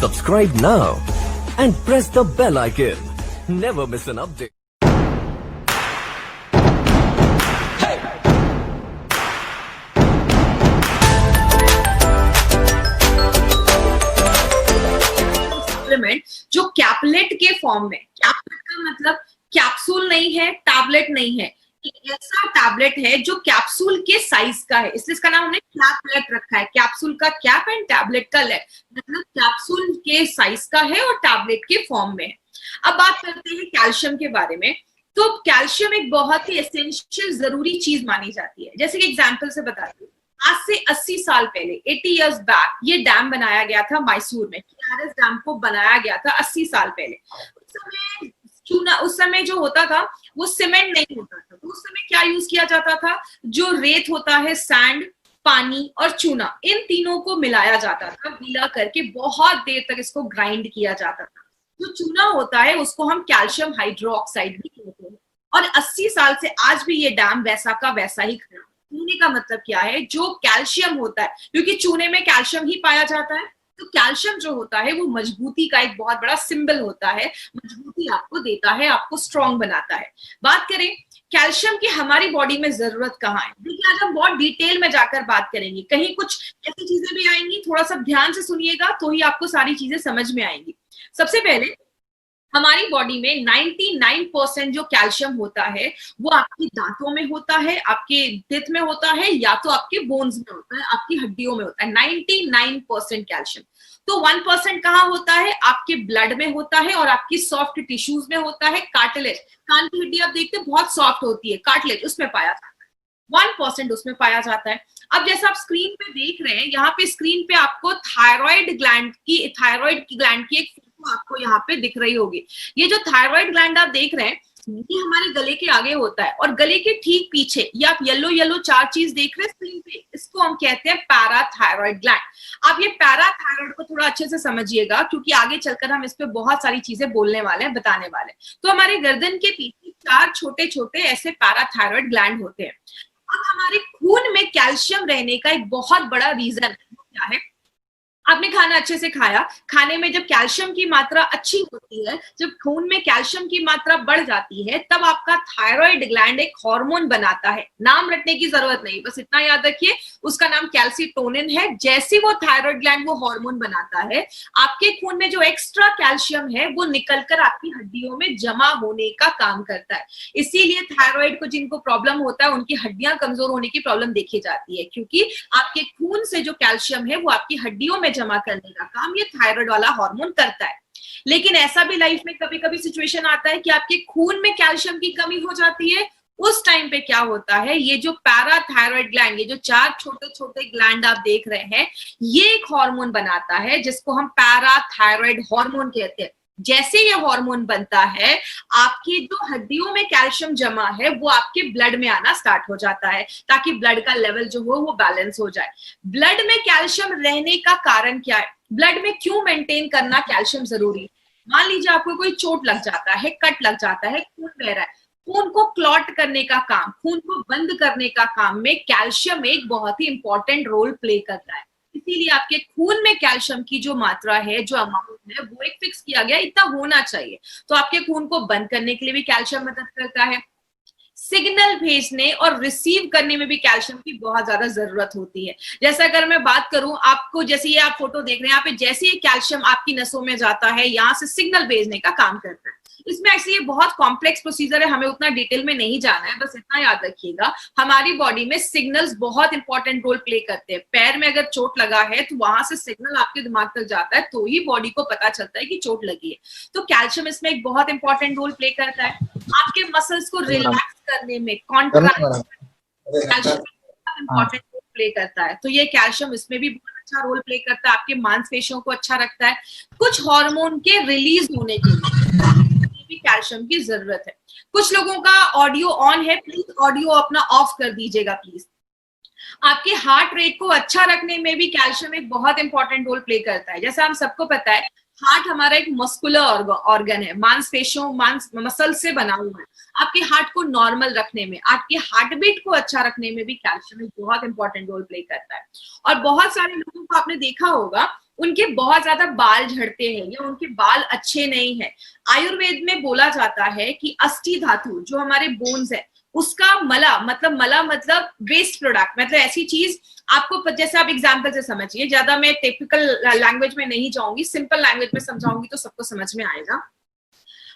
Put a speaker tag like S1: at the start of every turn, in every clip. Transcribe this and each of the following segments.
S1: Subscribe now and press the bell icon. Never miss an update.
S2: Supplement जो कैप्लेट के form में, कैप्लेट का मतलब कैप्सूल नहीं है, टैबलेट नहीं है, एक ऐसा टैबलेट है जो कैप्सूल के साइज का है, इसलिए इसका नाम हमने कैप्लेट रखा है। कैप्सूल का कैप एंड टैबलेट का लेट, मतलब कैप्सूल के साइज का है और टैबलेट के फॉर्म में है। अब बात करते हैं कैल्शियम के बारे में। तो कैल्शियम एक बहुत ही एसेंशियल जरूरी चीज मानी जाती है। जैसे कि एग्जांपल से बताती हूँ, आज से 80 साल पहले 80 इयर्स बैक ये डैम बनाया गया था मैसूर में। केआरएस डैम को बनाया गया था 80 साल पहले। उस समय जो होता था वो सीमेंट नहीं होता था, तो उस समय क्या यूज किया जाता था, जो रेत होता है, सैंड, पानी और चूना, इन तीनों को मिलाया जाता था, गीला करके बहुत देर तक इसको ग्राइंड किया जाता था। जो चूना होता है उसको हम कैल्शियम हाइड्रोक्साइड भी कहते हैं। और 80 साल से आज भी ये डैम वैसा का वैसा ही खड़ा है। कहने का मतलब क्या है, जो कैल्शियम होता है, क्योंकि चूने में कैल्शियम ही पाया जाता है, तो कैल्शियम जो होता है वो मजबूती का एक बहुत बड़ा सिंबल होता है, मजबूती आपको देता है, आपको स्ट्रॉन्ग बनाता है। बात करें कैल्शियम की हमारी बॉडी में जरूरत कहाँ है, देखिए आज हम बहुत डिटेल में जाकर बात करेंगे, कहीं कुछ ऐसी चीजें भी आएंगी, थोड़ा सा ध्यान से सुनिएगा तो ही आपको सारी चीजें समझ में आएंगी। सबसे पहले हमारी बॉडी में 99% जो कैल्शियम होता है वो आपकी दांतों में होता है, आपके टिथ में होता है, या तो आपके बोन्स में होता है, आपकी हड्डियों में होता है। 99% कैल्शियम। तो 1% कहाँ होता है, आपके ब्लड में होता है और आपकी सॉफ्ट टिश्यूज में होता है। कार्टिलेज, कान की हड्डी आप देखते हैं बहुत सॉफ्ट होती है, कार्टिलेज उसमें पाया जाता है। 1% उसमें पाया जाता है। अब जैसा आप स्क्रीन पे देख रहे हैं, यहाँ पे स्क्रीन पे आपको थायराइड ग्लैंड की एक फोटो आपको यहाँ पे दिख रही होगी। ये जो थायराइड ग्लैंड आप देख रहे हैं ये हमारे गले के आगे होता है, और गले के ठीक पीछे ये आप येलो येलो 4 चीज देख रहे हैं स्क्रीन पे, इसको हम कहते हैं पैराथायराइड ग्लैंड। आप ये पैराथायराइड को थोड़ा अच्छे से समझिएगा, क्योंकि आगे चलकर हम इस पे बहुत सारी चीजें बोलने वाले हैं, बताने वाले हैं। तो हमारे गर्दन के पीछे 4 छोटे छोटे ऐसे पैराथायराइड ग्लैंड होते हैं। अब हमारे खून में कैल्शियम रहने का एक बहुत बड़ा रीजन क्या है, आपने खाना अच्छे से खाया, खाने में जब कैल्शियम की मात्रा अच्छी होती है, जब खून में कैल्शियम की मात्रा बढ़ जाती है, तब आपका थायराइड ग्लैंड एक हार्मोन बनाता है। नाम रटने की जरूरत नहीं, बस इतना याद रखिए, उसका नाम कैल्सिटोनिन है। जैसे वो थायराइड ग्लैंड वो हार्मोन बनाता है, आपके खून में जो एक्स्ट्रा कैल्शियम है वो निकलकर आपकी हड्डियों में जमा होने का काम करता है। इसीलिए थायराइड को जिनको प्रॉब्लम होता है उनकी हड्डियां कमजोर होने की प्रॉब्लम देखी जाती है, क्योंकि आपके खून से जो कैल्शियम है वो आपकी हड्डियों में जमा करने का काम ये थायराइड वाला हार्मोन करता है। लेकिन ऐसा भी लाइफ में कभी कभी सिचुएशन आता है कि आपके खून में कैल्शियम की कमी हो जाती है। उस टाइम पे क्या होता है, ये जो पैराथायराइड ग्लैंड, ये जो 4 छोटे छोटे ग्लैंड आप देख रहे हैं, ये एक हार्मोन बनाता है जिसको हम पैराथायराइड हार्मोन कहते हैं। जैसे ये हार्मोन बनता है, आपकी जो हड्डियों में कैल्शियम जमा है वो आपके ब्लड में आना स्टार्ट हो जाता है, ताकि ब्लड का लेवल जो हो वो बैलेंस हो जाए। ब्लड में कैल्शियम रहने का कारण क्या है, ब्लड में क्यों मेंटेन करना कैल्शियम जरूरी है। मान लीजिए आपको कोई चोट लग जाता है, कट लग जाता है, खून बह रहा है, खून को क्लॉट करने का काम, खून को बंद करने का काम में कैल्शियम एक बहुत ही इंपॉर्टेंट रोल प्ले करता है। इसीलिए आपके खून में कैल्शियम की जो मात्रा है, जो अमाउंट है, वो एक फिक्स किया गया, इतना होना चाहिए। तो आपके खून को बंद करने के लिए भी कैल्शियम मदद करता है। सिग्नल भेजने और रिसीव करने में भी कैल्शियम की बहुत ज्यादा जरूरत होती है। जैसे अगर मैं बात करूं आपको, जैसे ये आप फोटो देख रहे हैं, यहाँ पे जैसे ही कैल्शियम आपकी नसों में जाता है, यहाँ से सिग्नल भेजने का काम करता है। इसमें एक्चुअली ये बहुत कॉम्प्लेक्स प्रोसीजर है, हमें उतना डिटेल में नहीं जाना है, बस इतना याद रखिएगा, हमारी बॉडी में सिग्नल्स बहुत इंपॉर्टेंट रोल प्ले करते हैं। पैर में अगर चोट लगा है तो वहां से सिग्नल आपके दिमाग तक जाता है, तो ही बॉडी को पता चलता है कि चोट लगी है। तो कैल्शियम इसमें एक बहुत इंपॉर्टेंट रोल प्ले करता है। आपके मसल्स को रिलैक्स करने में, contract, calcium important role play करता है। तो ये कैल्शियम इसमें भी बहुत अच्छा रोल प्ले करता है, आपके मांसपेशियों को अच्छा रखता है। कुछ हार्मोन के रिलीज होने के लिए भी कैल्शियम की जरूरत है। कुछ लोगों का ऑडियो ऑन है, प्लीज ऑडियो अपना ऑफ कर दीजिएगा प्लीज। आपके हार्ट रेट को अच्छा रखने में भी कैल्शियम एक बहुत इंपॉर्टेंट रोल प्ले करता है। जैसा हम सबको पता है, हार्ट हमारा एक मस्कुलर ऑर्गन है, मांसपेशियों मसल से बना हुआ है। आपके हार्ट को नॉर्मल रखने में, आपके हार्ट बीट को अच्छा रखने में भी कैल्शियम एक बहुत इंपॉर्टेंट रोल प्ले करता है। और बहुत सारे लोगों को आपने देखा होगा उनके बहुत ज्यादा बाल झड़ते हैं या उनके बाल अच्छे नहीं है, आयुर्वेद में बोला जाता है कि अस्थि धातु जो हमारे बोन्स है उसका मला मतलब वेस्ट प्रोडक्ट, मतलब ऐसी चीज आपको, जैसे आप एग्जांपल से समझिए, ज्यादा मैं टिपिकल लैंग्वेज में नहीं जाऊंगी, सिंपल लैंग्वेज में समझाऊंगी तो सबको समझ में आएगा।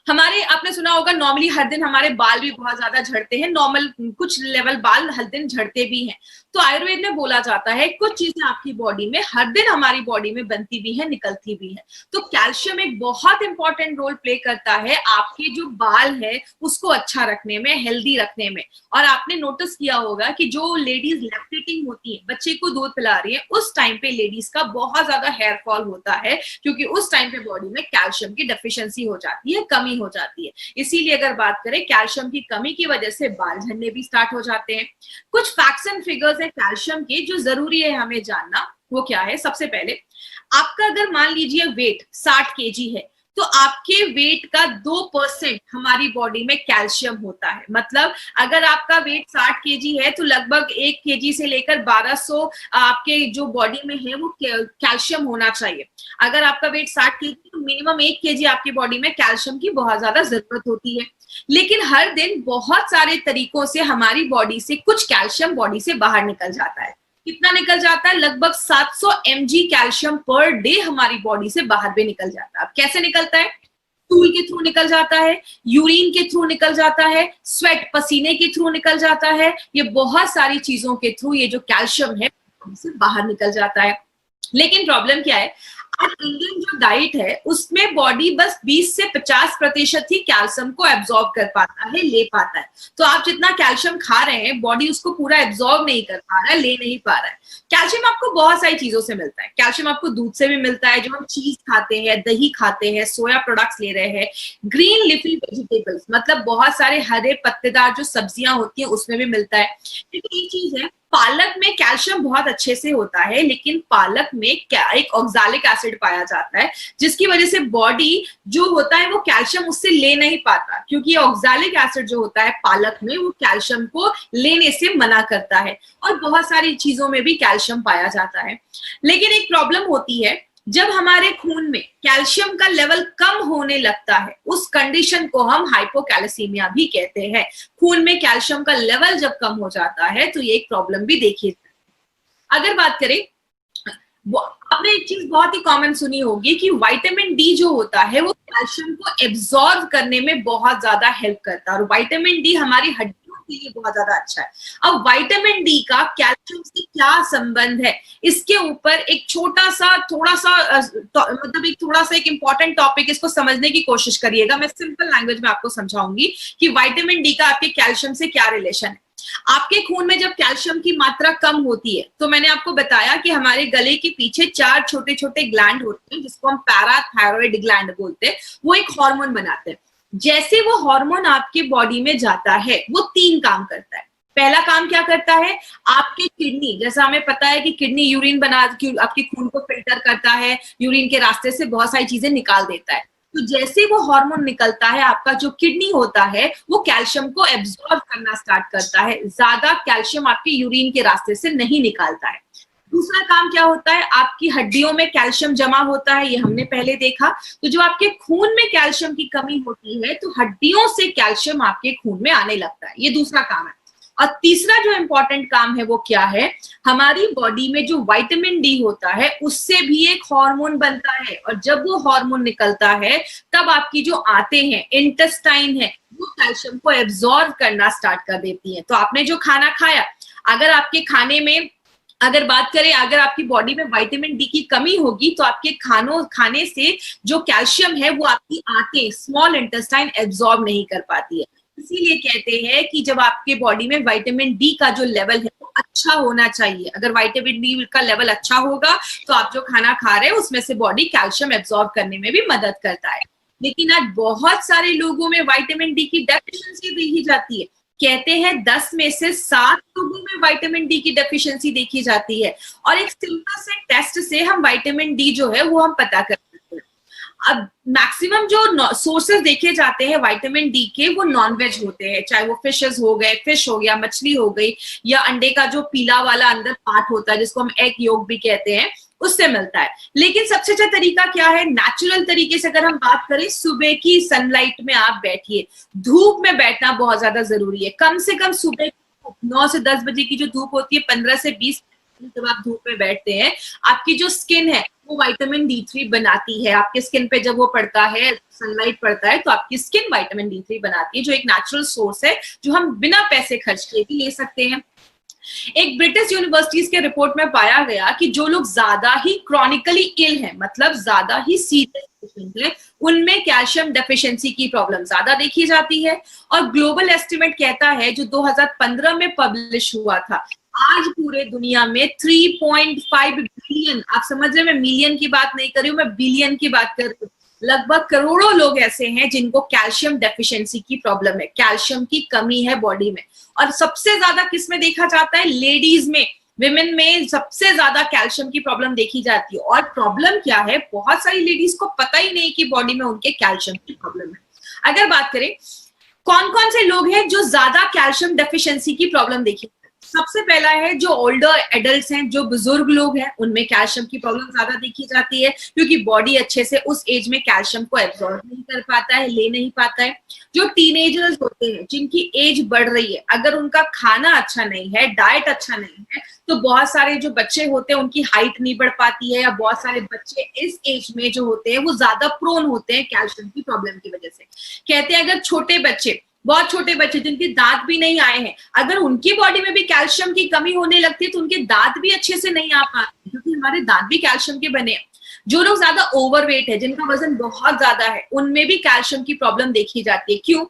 S2: हमारे, आपने सुना होगा नॉर्मली हर दिन हमारे बाल भी बहुत ज्यादा झड़ते हैं, नॉर्मल कुछ लेवल बाल हर दिन झड़ते भी हैं। तो आयुर्वेद में बोला जाता है कुछ चीजें आपकी बॉडी में हर दिन हमारी बॉडी में बनती भी है, निकलती भी है। तो कैल्शियम एक बहुत इंपॉर्टेंट रोल प्ले करता है आपके जो बाल है उसको अच्छा रखने में, हेल्दी रखने में। और आपने नोटिस किया होगा कि जो लेडीज लैक्टेटिंग होती है, बच्चे को दूध पिला रही है, उस टाइम पे लेडीज का बहुत ज्यादा हेयर फॉल होता है, क्योंकि उस टाइम पे बॉडी में कैल्शियम की डेफिशिएंसी हो जाती है, कमी हो जाती है। इसीलिए अगर बात करें, कैल्शियम की कमी की वजह से बाल झड़ने भी स्टार्ट हो जाते हैं। कुछ फैक्ट्स एंड फिगर्स है कैल्शियम के जो जरूरी है हमें जानना, वो क्या है? सबसे पहले, आपका अगर मान लीजिए वेट 60 केजी है, तो आपके वेट का 2% हमारी बॉडी में कैल्शियम होता है। मतलब अगर आपका वेट 60 केजी है तो लगभग 1 केजी से लेकर 1200 आपके जो बॉडी में है वो कैल्शियम होना चाहिए। अगर आपका वेट 60 केजी तो मिनिमम 1 केजी आपकी बॉडी में कैल्शियम की बहुत ज्यादा जरूरत होती है। लेकिन हर दिन बहुत सारे तरीकों से हमारी बॉडी से कुछ कैल्शियम बॉडी से बाहर निकल जाता है। कितना निकल जाता है? लगभग 700 mg कैल्शियम पर डे हमारी बॉडी से बाहर भी निकल जाता है। अब कैसे निकलता है? स्टूल के थ्रू निकल जाता है, यूरिन के थ्रू निकल जाता है, स्वेट पसीने के थ्रू निकल जाता है, ये बहुत सारी चीजों के थ्रू ये जो कैल्शियम है से बाहर निकल जाता है। लेकिन प्रॉब्लम क्या है, आज इंडियन जो डाइट है उसमें बॉडी बस 20 से 50% ही कैल्शियम को एब्जॉर्ब कर पाता है, ले पाता है। तो आप जितना कैल्शियम खा रहे हैं बॉडी उसको पूरा एब्जॉर्ब नहीं कर पा रहा है, ले नहीं पा रहा है। कैल्शियम आपको बहुत सारी चीजों से मिलता है। कैल्शियम आपको दूध से भी मिलता है, जो हम चीज खाते हैं, दही खाते हैं, सोया प्रोडक्ट्स ले रहे हैं, ग्रीन लिफी वेजिटेबल्स मतलब बहुत सारे हरे पत्तेदार जो सब्जियां होती हैं उसमें भी मिलता है। लेकिन एक चीज है, पालक में कैल्शियम बहुत अच्छे से होता है, लेकिन पालक में क्या एक ऑक्सालिक एसिड पाया जाता है, जिसकी वजह से बॉडी जो होता है वो कैल्शियम उससे ले नहीं पाता, क्योंकि ऑक्सालिक एसिड जो होता है पालक में वो कैल्शियम को लेने से मना करता है। और बहुत सारी चीजों में भी कैल्शियम पाया जाता है। लेकिन एक प्रॉब्लम होती है, जब हमारे खून में कैल्शियम का लेवल कम होने लगता है, उस कंडीशन को हम हाइपोकैल्सीमिया भी कहते हैं। खून में कैल्शियम का लेवल जब कम हो जाता है तो ये एक प्रॉब्लम भी देखी। अगर बात करें, आपने एक चीज बहुत ही कॉमन सुनी होगी कि विटामिन डी जो होता है वो कैल्शियम को एब्जॉर्ब करने में बहुत ज्यादा हेल्प करता है, और विटामिन डी हमारी हड्डियों के लिए बहुत ज्यादा अच्छा है। अब विटामिन डी का कैल्शियम से क्या संबंध है, इसके ऊपर एक थोड़ा सा एक इंपॉर्टेंट टॉपिक, इसको समझने की कोशिश करिएगा। मैं सिंपल लैंग्वेज में आपको समझाऊंगी कि विटामिन डी का आपके कैल्शियम से क्या रिलेशन है। आपके खून में जब कैल्शियम की मात्रा कम होती है, तो मैंने आपको बताया कि हमारे गले के पीछे 4 छोटे छोटे ग्लैंड होते हैं, जिसको हम पैराथायरॉइड ग्लैंड बोलते हैं। वो एक हार्मोन बनाते हैं। जैसे वो हार्मोन आपके बॉडी में जाता है, वो 3 काम करता है। पहला काम क्या करता है, आपके किडनी, जैसा हमें पता है कि किडनी यूरिन बना आपके खून को फिल्टर करता है, यूरिन के रास्ते से बहुत सारी चीजें निकाल देता है। तो जैसे वो हार्मोन निकलता है, आपका जो किडनी होता है वो कैल्शियम को एब्जॉर्ब करना स्टार्ट करता है, ज्यादा कैल्शियम आपके यूरिन के रास्ते से नहीं निकालता है। दूसरा काम क्या होता है, आपकी हड्डियों में कैल्शियम जमा होता है, ये हमने पहले देखा। तो जो आपके खून में कैल्शियम की कमी होती है तो हड्डियों से कैल्शियम आपके खून में आने लगता है, ये दूसरा काम है। और तीसरा जो इंपॉर्टेंट काम है वो क्या है, हमारी बॉडी में जो विटामिन डी होता है उससे भी एक हार्मोन बनता है, और जब वो हार्मोन निकलता है तब आपकी जो आंतें हैं, इंटेस्टाइन है, वो कैल्शियम को एब्जॉर्ब करना स्टार्ट कर देती है। तो आपने जो खाना खाया, अगर आपके खाने में अगर बात करें, अगर आपकी बॉडी में विटामिन डी की कमी होगी तो आपके खाने से जो कैल्शियम है वो आपकी आंतें, स्मॉल इंटेस्टाइन एब्जॉर्ब नहीं कर पाती है। इसीलिए कहते हैं कि जब आपके बॉडी में विटामिन डी का जो लेवल है वो अच्छा होना चाहिए। अगर विटामिन डी का लेवल अच्छा होगा तो आप जो खाना खा रहे हैं उसमें से बॉडी कैल्शियम एब्जॉर्ब करने में भी मदद करता है। लेकिन आज बहुत सारे लोगों में विटामिन डी की डेफिशिएंसी देखी जाती है। कहते हैं 10 में से 7 लोगों में विटामिन डी की डेफिशिएंसी देखी जाती है, और एक सिंपल से टेस्ट से हम विटामिन डी जो है वो हम पता कर सकते हैं। अब मैक्सिमम जो सोर्सेज देखे जाते हैं विटामिन डी के वो नॉनवेज होते हैं, चाहे वो फिशेस हो गए, फिश हो गया, मछली हो गई, या अंडे का जो पीला वाला अंदर पार्ट होता है जिसको हम एग योक भी कहते हैं, उससे मिलता है। लेकिन सबसे अच्छा तरीका क्या है, नेचुरल तरीके से अगर हम बात करें, सुबह की सनलाइट में आप बैठिए। धूप में बैठना बहुत ज्यादा जरूरी है। कम से कम सुबह 9 से 10 बजे की जो धूप होती है, 15 से 20 जब आप धूप में बैठते हैं, आपकी जो स्किन है वो विटामिन D3 बनाती है। आपके स्किन पे जब वो पड़ता है, सनलाइट पड़ता है, तो आपकी स्किन विटामिन D3 बनाती है, जो एक नेचुरल सोर्स है, जो हम बिना पैसे खर्च किए भी ले सकते हैं। एक ब्रिटिश यूनिवर्सिटीज के रिपोर्ट में पाया गया कि जो लोग ज्यादा ही क्रॉनिकली इल हैं, मतलब ज्यादा ही सीरियस पेशेंट हैं, उनमें कैल्शियम डेफिशिएंसी की प्रॉब्लम ज्यादा देखी जाती है। और ग्लोबल एस्टिमेट कहता है, जो 2015 में पब्लिश हुआ था, आज पूरे दुनिया में 3.5 बिलियन, आप समझ रहे, मैं मिलियन की बात नहीं कर रही हूँ, मैं बिलियन की बात कर रही हूँ, लगभग करोड़ों लोग ऐसे हैं जिनको कैल्शियम डेफिशिएंसी की प्रॉब्लम है, कैल्शियम की कमी है बॉडी में। और सबसे ज्यादा किस में देखा जाता है, लेडीज में, विमेन में सबसे ज्यादा कैल्शियम की प्रॉब्लम देखी जाती है। और प्रॉब्लम क्या है, बहुत सारी लेडीज को पता ही नहीं कि बॉडी में उनके कैल्शियम की प्रॉब्लम है। अगर बात करें कौन कौन से लोग हैं जो ज्यादा कैल्शियम डेफिशिएंसी की प्रॉब्लम देखी, सबसे पहला है जो ओल्डर एडल्ट्स हैं, जो बुजुर्ग लोग हैं, उनमें कैल्शियम की प्रॉब्लम ज्यादा देखी जाती है, क्योंकि बॉडी अच्छे से उस एज में कैल्शियम को एब्जॉर्ब नहीं कर पाता है, ले नहीं पाता है। जो टीनेजर्स होते हैं, जिनकी एज बढ़ रही है, अगर उनका खाना अच्छा नहीं है, डाइट अच्छा नहीं है, तो बहुत सारे जो बच्चे होते हैं उनकी हाइट नहीं बढ़ पाती है, या बहुत सारे बच्चे इस एज में जो होते हैं वो ज्यादा प्रोन होते हैं कैल्शियम की प्रॉब्लम की वजह से। कहते हैं अगर छोटे बच्चे, बहुत छोटे बच्चे जिनके दांत भी नहीं आए हैं, अगर उनकी बॉडी में भी कैल्शियम की कमी होने लगती है, तो उनके दांत भी अच्छे से नहीं आ पाते, क्योंकि हमारे दांत भी कैल्शियम के बने हैं। जो लोग ज्यादा ओवरवेट है, जिनका वजन बहुत ज्यादा है, उनमें भी कैल्शियम की प्रॉब्लम देखी जाती है। क्यों?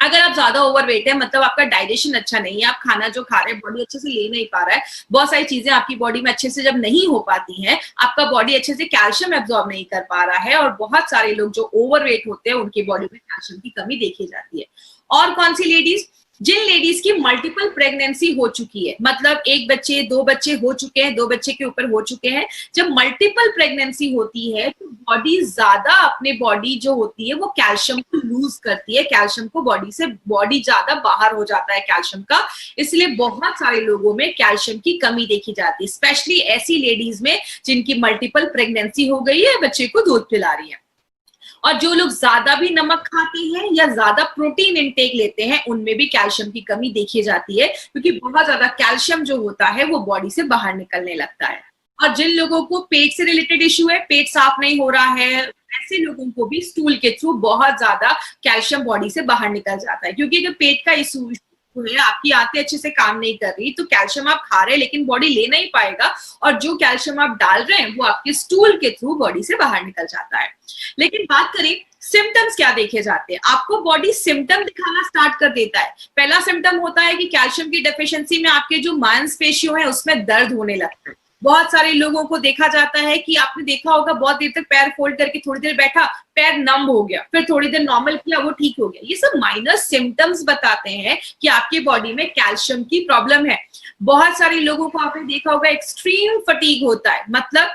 S2: अगर आप ज्यादा ओवरवेट है, मतलब आपका डाइजेशन अच्छा नहीं है, आप खाना जो खा रहे हैं बॉडी अच्छे से ले नहीं पा रहा है, बहुत सारी चीजें आपकी बॉडी में अच्छे से जब नहीं हो पाती हैं, आपका बॉडी अच्छे से कैल्शियम एब्जॉर्ब नहीं कर पा रहा है, और बहुत सारे लोग जो ओवरवेट होते हैं उनकी बॉडी में कैल्शियम की कमी देखी जाती है। और कौन सी लेडीज, जिन लेडीज की मल्टीपल प्रेगनेंसी हो चुकी है, मतलब एक बच्चे, दो बच्चे हो चुके हैं, दो बच्चे के ऊपर हो चुके हैं, जब मल्टीपल प्रेगनेंसी होती है तो बॉडी ज्यादा, अपने बॉडी जो होती है वो कैल्शियम को लूज करती है, कैल्शियम को बॉडी से, बॉडी ज्यादा बाहर हो जाता है कैल्शियम का, इसलिए बहुत सारे लोगों में कैल्शियम की कमी देखी जाती है, स्पेशली ऐसी लेडीज में जिनकी मल्टीपल प्रेगनेंसी हो गई है, बच्चे को दूध पिला रही है। और जो लोग ज्यादा भी नमक खाते हैं या ज्यादा प्रोटीन इंटेक लेते हैं, उनमें भी कैल्शियम की कमी देखी जाती है, क्योंकि बहुत ज्यादा कैल्शियम जो होता है वो बॉडी से बाहर निकलने लगता है। और जिन लोगों को पेट से रिलेटेड इश्यू है, पेट साफ नहीं हो रहा है, ऐसे लोगों को भी स्टूल के थ्रू बहुत ज्यादा कैल्शियम बॉडी से बाहर निकल जाता है, क्योंकि अगर पेट का इश्यू है, आपकी आंतें अच्छे से काम नहीं कर रही, तो कैल्शियम आप खा रहे हैं लेकिन बॉडी ले नहीं पाएगा, और जो कैल्शियम आप डाल रहे हैं वो आपके स्टूल के थ्रू बॉडी से बाहर निकल जाता है। लेकिन बात करें सिम्टम्स क्या देखे जाते हैं, आपको बॉडी सिम्टम दिखाना स्टार्ट कर देता है। पहला सिम्टम होता है कि कैल्शियम की डेफिशिएंसी में आपके जो मांसपेशियों है उसमें दर्द होने लगता है। बहुत सारे लोगों को देखा जाता है कि आपने देखा होगा, बहुत देर तक पैर फोल्ड करके थोड़ी देर बैठा, पैर नम हो गया, फिर थोड़ी देर नॉर्मल किया, वो ठीक हो गया। ये सब माइनर सिम्टम्स बताते हैं कि आपके बॉडी में कैल्शियम की प्रॉब्लम है। बहुत सारे लोगों को आपने देखा होगा एक्सट्रीम फटीग होता है, मतलब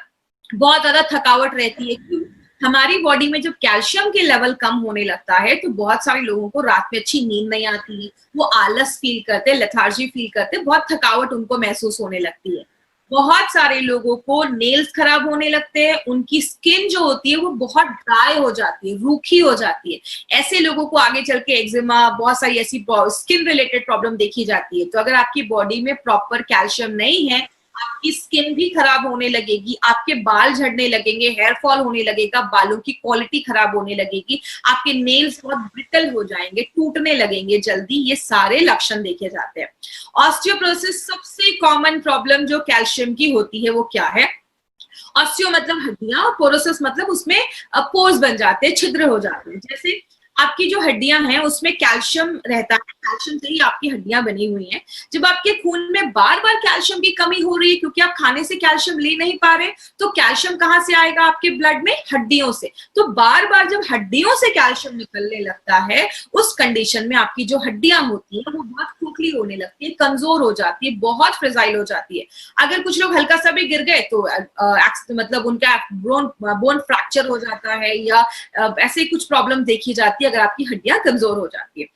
S2: बहुत ज्यादा थकावट रहती है। क्यों? हमारी बॉडी में जब कैल्शियम के लेवल कम होने लगता है तो बहुत सारे लोगों को रात में अच्छी नींद नहीं आती है, वो आलस फील करते, लेथार्जी फील करते, बहुत थकावट उनको महसूस होने लगती है। बहुत सारे लोगों को नेल्स खराब होने लगते हैं, उनकी स्किन जो होती है वो बहुत ड्राई हो जाती है, रूखी हो जाती है। ऐसे लोगों को आगे चल के एक्जिमा, बहुत सारी ऐसी स्किन रिलेटेड प्रॉब्लम देखी जाती है। तो अगर आपकी बॉडी में प्रॉपर कैल्शियम नहीं है, आपकी स्किन भी खराब होने लगेगी, आपके बाल झड़ने लगेंगे, हेयर फॉल होने लगेगा, बालों की क्वालिटी खराब होने लगेगी, आपके नेल्स बहुत ब्रिटल हो जाएंगे, टूटने लगेंगे जल्दी। ये सारे लक्षण देखे जाते हैं। ऑस्टियोपोरोसिस सबसे कॉमन प्रॉब्लम जो कैल्शियम की होती है वो क्या है? ऑस्टियो मतलब हड्डियां, और पोरोसिस मतलब उसमें पोर्स बन जाते हैं, छिद्र हो जाते हैं। जैसे आपकी जो हड्डियां हैं उसमें कैल्शियम रहता है, कैल्शियम से ही आपकी हड्डियां बनी हुई हैं। जब आपके खून में बार बार कैल्शियम की कमी हो रही है, क्योंकि आप खाने से कैल्शियम ले नहीं पा रहे, तो कैल्शियम कहाँ से आएगा आपके ब्लड में? हड्डियों से। तो बार बार जब हड्डियों से कैल्शियम निकलने लगता है, उस कंडीशन में आपकी जो हड्डियां होती है वो बहुत खोखली होने लगती है, कमजोर हो जाती है, बहुत फ्रेजाइल हो जाती है। अगर कुछ लोग हल्का सा भी गिर गए तो मतलब उनका बोन फ्रैक्चर हो जाता है, या ऐसे कुछ प्रॉब्लम देखी जाती है अगर आपकी हड्डियां कमजोर हो जाती है।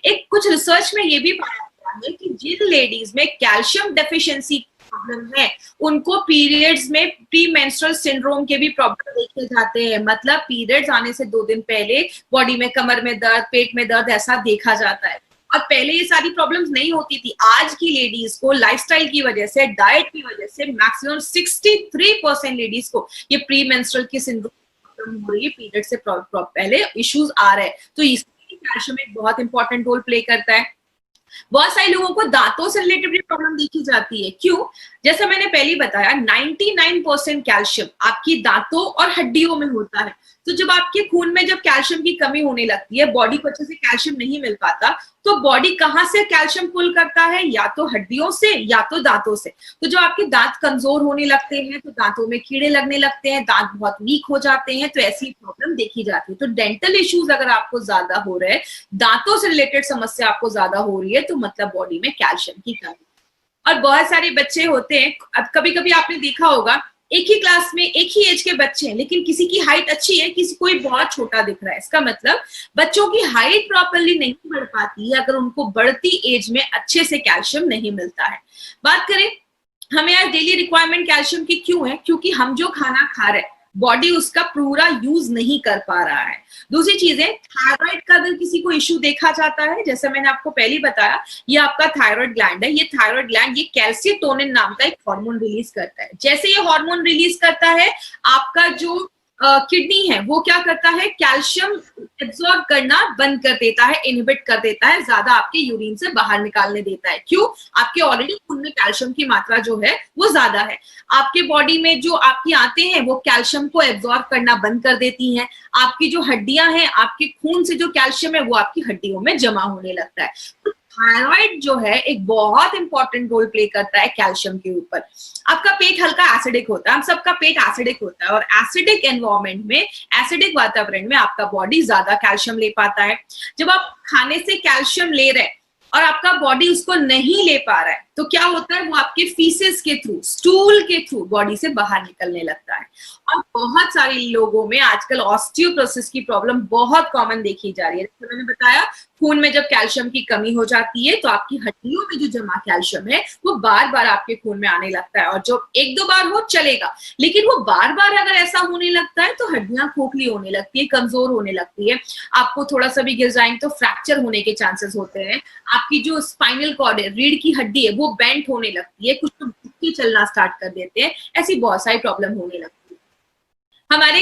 S2: एक कुछ रिसर्च में ये भी पाया गया है कि जिन लेडीज में कैल्शियम डेफिशिएंसी प्रॉब्लम है, उनको पीरियड्स में प्री मेंस्ट्रुअल सिंड्रोम के भी प्रॉब्लम देखे जाते हैं। मतलब पीरियड्स आने से 2 दिन पहले बॉडी में कमर में दर्द, पेट में दर्द ऐसा देखा जाता है। और पहले ये सारी प्रॉब्लम्स नहीं होती थी। आज की लेडीज को लाइफस्टाइल की वजह से, डाइट की वजह से मैक्सिमम 63% लेडीज को ये प्री मेंस्ट्रुअल की सिंड्रोम हो रही है, पीरियड से पहले इश्यूज आ रहे हैं। तो इसमें कैल्शियम एक बहुत इंपॉर्टेंट रोल प्ले करता है। बहुत सारे लोगों को दांतों से रिलेटेड भी प्रॉब्लम देखी जाती है। क्यों? जैसे मैंने पहले बताया, 99% कैल्शियम आपकी दांतों और हड्डियों में होता है। तो जब आपके खून में जब कैल्शियम की कमी होने लगती है, बॉडी को अच्छे से कैल्शियम नहीं मिल पाता, तो बॉडी कहाँ से कैल्शियम पुल करता है? या तो हड्डियों से या तो दांतों से। तो जब आपके दांत कमजोर होने लगते हैं तो दांतों में कीड़े लगने लगते हैं, दांत बहुत वीक हो जाते हैं, तो ऐसी प्रॉब्लम देखी जाती है। तो डेंटल इश्यूज अगर आपको ज्यादा हो रहे हैं, दांतों से रिलेटेड समस्या आपको ज्यादा हो रही है, तो मतलब बॉडी में कैल्शियम की कमी। और बहुत सारे बच्चे होते हैं, अब कभी कभी आपने देखा होगा, एक ही क्लास में एक ही एज के बच्चे हैं, लेकिन किसी की हाइट अच्छी है, किसी कोई बहुत छोटा दिख रहा है। इसका मतलब बच्चों की हाइट प्रॉपरली नहीं बढ़ पाती है अगर उनको बढ़ती एज में अच्छे से कैल्शियम नहीं मिलता है। बात करें हमें आज डेली रिक्वायरमेंट कैल्शियम की क्यों है? क्योंकि हम जो खाना खा रहे हैं, बॉडी उसका पूरा यूज नहीं कर पा रहा है। दूसरी चीजें, थायराइड का अगर किसी को इश्यू देखा जाता है, जैसे मैंने आपको पहले बताया, ये आपका थायराइड ग्लैंड है। ये थायराइड ग्लैंड ये कैल्सिटोनिन नाम का एक हार्मोन रिलीज करता है। जैसे ये हार्मोन रिलीज करता है, आपका जो किडनी है वो क्या करता है? कैल्शियम एब्सॉर्ब करना बंद कर देता है, इनहिबिट कर देता है, ज्यादा आपके यूरिन से बाहर निकालने देता है। क्यों? आपके ऑलरेडी खून में कैल्शियम की मात्रा जो है वो ज्यादा है। आपके बॉडी में जो आपकी आंतें हैं वो कैल्शियम को एब्सॉर्ब करना बंद कर देती हैं। आपकी जो हड्डियां हैं, आपके खून से जो कैल्शियम है वो आपकी हड्डियों में जमा होने लगता है। तो थायराइड जो है एक बहुत इंपॉर्टेंट रोल प्ले करता है कैल्शियम के ऊपर। आपका पेट हल्का एसिडिक होता है, हम सबका पेट एसिडिक होता है, और एसिडिक एनवायरनमेंट में, एसिडिक वातावरण में आपका बॉडी ज्यादा कैल्शियम ले पाता है। जब आप खाने से कैल्शियम ले रहे हैं और आपका बॉडी उसको नहीं ले पा रहा है, तो क्या होता है? वो आपके फीसेस के थ्रू, स्टूल के थ्रू बॉडी से बाहर निकलने लगता है। और बहुत सारे लोगों में आजकल ऑस्टियोपोरोसिस की प्रॉब्लम बहुत कॉमन देखी जा रही है। जैसे मैंने बताया, खून में जब कैल्शियम की कमी हो जाती है तो आपकी हड्डियों में जो जमा कैल्शियम है वो बार बार आपके खून में आने लगता है। और जो 1-2 बार हो चलेगा, लेकिन वो बार बार अगर ऐसा होने लगता है तो हड्डियां खोखली होने लगती है, कमजोर होने लगती है। आपको थोड़ा सा भी गिर जाएंगे तो फ्रैक्चर होने के चांसेस होते हैं। आपकी जो स्पाइनल कॉर्ड है, रीढ़ की हड्डी है, वो बेंट होने लगती है, कुछ तो झुक चलना स्टार्ट कर देते हैं। ऐसी बहुत सारी प्रॉब्लम होने लगती है। हमारे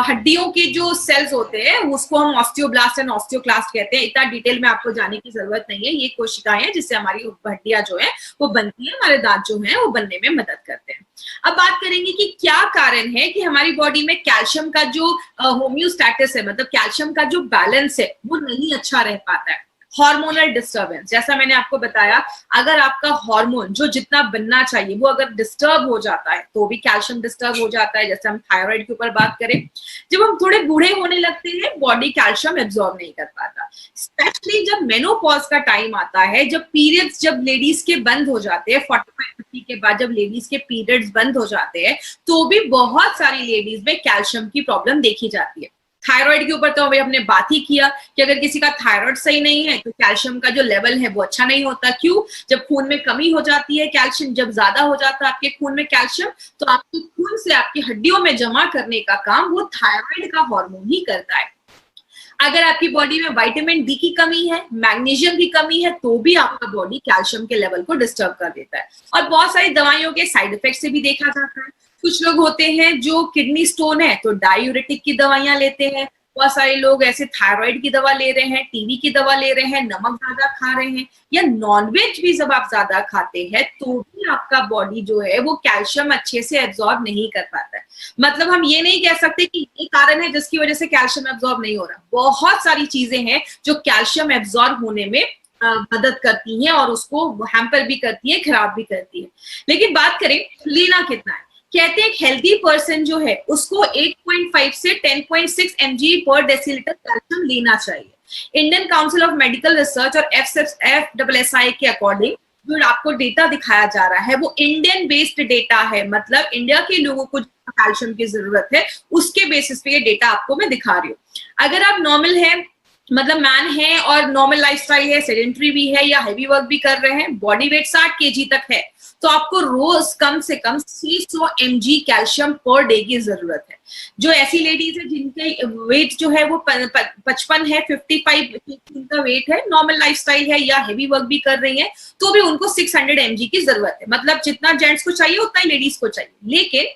S2: हड्डियों के जो सेल्स होते हैं उसको हम ऑस्टियोब्लास्ट एंड ऑस्टियोक्लास्ट कहते हैं। इतना डिटेल में आपको जाने की जरूरत नहीं है। ये कोशिकाएं हैं जिससे हमारी हड्डियां जो है वो बनती है, हमारे दांत जो है वो बनने में मदद करते हैं। अब बात करेंगे कि क्या कारण है कि हमारी बॉडी में कैल्शियम का जो होम्योस्टैटिस है, मतलब कैल्शियम का जो बैलेंस है वो नहीं अच्छा रह पाता है। हार्मोनल डिस्टर्बेंस, जैसा मैंने आपको बताया, अगर आपका हार्मोन जो जितना बनना चाहिए वो अगर डिस्टर्ब हो जाता है तो भी कैल्शियम डिस्टर्ब हो जाता है। जैसे हम थायराइड के ऊपर बात करें, जब हम थोड़े बूढ़े होने लगते हैं बॉडी कैल्शियम एब्जॉर्ब नहीं कर पाता। स्पेशली जब मेनोपॉज का टाइम आता है, जब पीरियड्स जब लेडीज के बंद हो जाते हैं, 45-50 के बाद जब लेडीज के पीरियड्स बंद हो जाते हैं, तो भी बहुत सारी लेडीज में कैल्शियम की प्रॉब्लम देखी जाती है। थायराइड के ऊपर तो अभी हमने बात ही किया कि अगर किसी का थायराइड सही नहीं है तो कैल्शियम का जो लेवल है वो अच्छा नहीं होता। क्यों? जब खून में कमी हो जाती है कैल्शियम, जब ज्यादा हो जाता है आपके खून में कैल्शियम, तो आपके खून से आपकी हड्डियों में जमा करने का काम वो थायराइड का हार्मोन ही करता है। अगर आपकी बॉडी में विटामिन डी की कमी है, मैग्नीशियम की कमी है, तो भी आपका बॉडी कैल्शियम के लेवल को डिस्टर्ब कर देता है। और बहुत सारी दवाइयों के साइड इफेक्ट से भी देखा जाता है। कुछ लोग होते हैं जो किडनी स्टोन है तो डायूरेटिक की दवाइयां लेते हैं। बहुत सारे लोग ऐसे थायराइड की दवा ले रहे हैं, टीबी की दवा ले रहे हैं, नमक ज्यादा खा रहे हैं, या नॉनवेज भी जब आप ज्यादा खाते हैं तो भी आपका बॉडी जो है वो कैल्शियम अच्छे से एब्जॉर्ब नहीं कर पाता है। मतलब हम ये नहीं कह सकते कि ये कारण है जिसकी वजह से कैल्शियम एब्जॉर्ब नहीं हो रहा। बहुत सारी चीजें हैं जो कैल्शियम एब्जॉर्ब होने में मदद करती हैं और उसको हैम्पर भी करती है, खराब भी करती है। लेकिन बात करें लेना कितना है, कहते हैं एक हेल्दी पर्सन जो है उसको 8.5 से 10.6 mg पर डेसीलीटर कैल्शियम लेना चाहिए। Indian council of medical research और FSSAI के अकॉर्डिंग जो आपको डेटा दिखाया जा रहा है वो इंडियन बेस्ड डेटा है। मतलब इंडिया के लोगों को कैल्शियम की जरूरत है उसके बेसिस पे ये डेटा आपको मैं दिखा रही हूँ। अगर आप नॉर्मल है, मतलब मैन है और नॉर्मल लाइफस्टाइल है, सेडेंटरी भी है या हैवी वर्क भी कर रहे हैं, बॉडी वेट 60 kg तक है, तो आपको रोज कम से कम 600 mg कैल्शियम पर डे की जरूरत है। जो ऐसी लेडीज है जिनके वेट जो है वो 55 है, 55 उनका वेट है, नॉर्मल लाइफस्टाइल है या हेवी वर्क भी कर रही है, तो भी उनको 600 mg की जरूरत है। मतलब जितना जेंट्स को चाहिए उतना ही लेडीज को चाहिए। लेकिन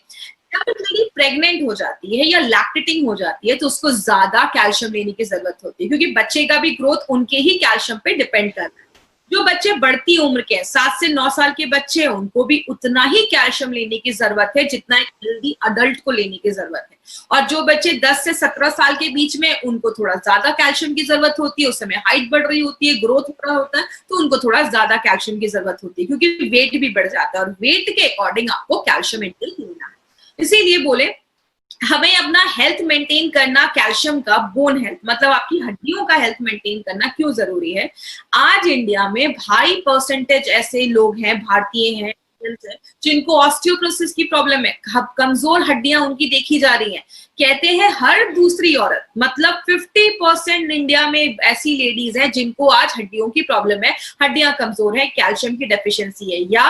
S2: जब लेडी प्रेग्नेंट हो जाती है या लैक्टेटिंग हो जाती है तो उसको ज्यादा कैल्शियम लेने की जरूरत होती है, क्योंकि बच्चे का भी ग्रोथ उनके ही कैल्शियम पे डिपेंड करता है। जो बच्चे बढ़ती उम्र के हैं, 7 से 9 साल के बच्चे हैं, उनको भी उतना ही कैल्शियम लेने की जरूरत है जितना एक हेल्दी अडल्ट को लेने की जरूरत है। और जो बच्चे 10 से 17 साल के बीच में, उनको थोड़ा ज्यादा कैल्शियम की जरूरत होती है। उस समय हाइट बढ़ रही होती है, ग्रोथ हो रहा होता है, तो उनको थोड़ा ज्यादा कैल्शियम की जरूरत होती है, क्योंकि वेट भी बढ़ जाता है और वेट के अकॉर्डिंग आपको कैल्शियम इंटेक लेना है। इसीलिए बोले हमें अपना हेल्थ मेंटेन करना, कैल्शियम का, बोन हेल्थ मतलब आपकी हड्डियों का हेल्थ मेंटेन करना क्यों जरूरी है। आज इंडिया में हाई परसेंटेज ऐसे लोग हैं, भारतीय हैं, जिनको ऑस्टियोपोरोसिस की प्रॉब्लम है, कमजोर हड्डियां उनकी देखी जा रही हैं। कहते हैं हर दूसरी औरत, मतलब 50% इंडिया में ऐसी लेडीज हैं जिनको आज हड्डियों की प्रॉब्लम है, हड्डियां कमजोर है, कैल्शियम की डेफिशिएंसी है, या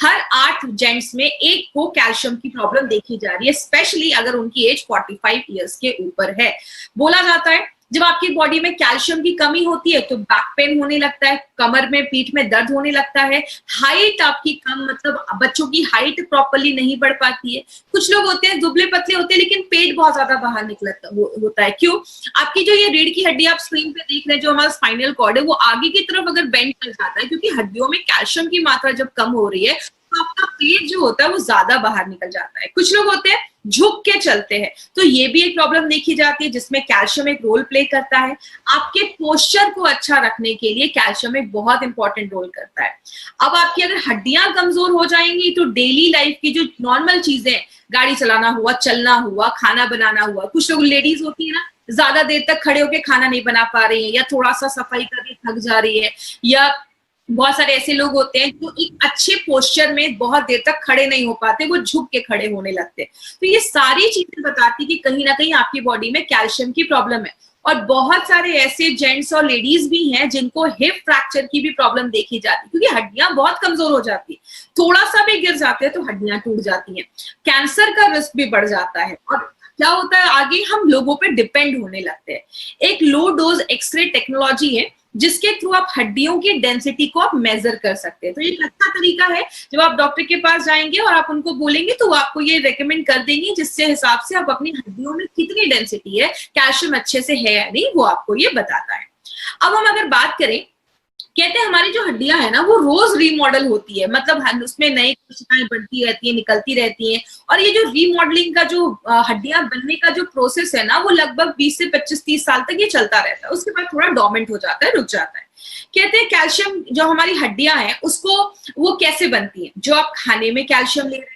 S2: हर 8 जेंट्स में एक को कैल्शियम की प्रॉब्लम देखी जा रही है, स्पेशली अगर उनकी एज 45 ईयर्स के ऊपर है। बोला जाता है जब आपकी बॉडी में कैल्शियम की कमी होती है तो बैक पेन होने लगता है, कमर में, पीठ में दर्द होने लगता है, हाइट आपकी कम, मतलब बच्चों की हाइट प्रॉपर्ली नहीं बढ़ पाती है। कुछ लोग होते हैं दुबले पतले होते हैं लेकिन पेट बहुत ज्यादा बाहर निकलता होता है। क्यों? आपकी जो ये रीढ़ की हड्डी आप स्क्रीन पे देख रहे हैं, जो हमारा स्पाइनल कॉर्ड है, वो आगे की तरफ अगर बेंड कर जाता है, क्योंकि हड्डियों में कैल्शियम की मात्रा जब कम हो रही है तो आपका पेट जो होता है वो ज्यादा बाहर निकल जाता है। कुछ लोग होते हैं झुक के चलते हैं, तो ये भी एक प्रॉब्लम देखी जाती है जिसमें कैल्शियम एक रोल प्ले करता है। आपके पोस्चर को अच्छा रखने के लिए कैल्शियम एक बहुत इंपॉर्टेंट रोल करता है। अब आपकी अगर हड्डियां कमजोर हो जाएंगी तो डेली लाइफ की जो नॉर्मल चीजें, गाड़ी चलाना हुआ, चलना हुआ, खाना बनाना हुआ, कुछ लोग लेडीज होती है ना, ज्यादा देर तक खड़े होकर खाना नहीं बना पा रही है, या थोड़ा सा सफाई करके थक जा रही है, या बहुत सारे ऐसे लोग होते हैं जो एक अच्छे पोस्चर में बहुत देर तक खड़े नहीं हो पाते, वो झुक के खड़े होने लगते हैं। तो ये सारी चीजें बताती कि कहीं ना कहीं आपकी बॉडी में कैल्शियम की प्रॉब्लम है। और बहुत सारे ऐसे जेंट्स और लेडीज भी हैं जिनको हिप फ्रैक्चर की भी प्रॉब्लम देखी जाती है, क्योंकि हड्डियां बहुत कमजोर हो जाती है, थोड़ा सा भी गिर जाते हैं तो हड्डियां टूट जाती हैं। कैंसर का रिस्क भी बढ़ जाता है। और क्या होता है, आगे हम लोगों पे डिपेंड होने लगते हैं। एक लो डोज एक्सरे टेक्नोलॉजी है जिसके थ्रू आप हड्डियों की डेंसिटी को आप मेजर कर सकते हैं। तो ये एक अच्छा तरीका है, जब आप डॉक्टर के पास जाएंगे और आप उनको बोलेंगे तो वो आपको ये रेकमेंड कर देंगे, जिससे हिसाब से आप अपनी हड्डियों में कितनी डेंसिटी है, कैल्शियम अच्छे से है या नहीं, वो आपको ये बताता है। अब हम अगर बात करें, कहते हैं हमारी जो हड्डियां है ना वो रोज रीमॉडल होती है, मतलब उसमें नई कोशिकाएं बढ़ती रहती है, निकलती रहती हैं। और ये जो रीमॉडलिंग का जो हड्डियां बनने का जो प्रोसेस है ना, वो लगभग 20 से 25-30 साल तक ये चलता रहता है। उसके बाद थोड़ा डोमेंट हो जाता है, रुक जाता है। कहते हैं कैल्शियम जो हमारी हड्डियां हैं उसको वो कैसे बनती है, जो आप खाने में कैल्शियम ले रहे हैं,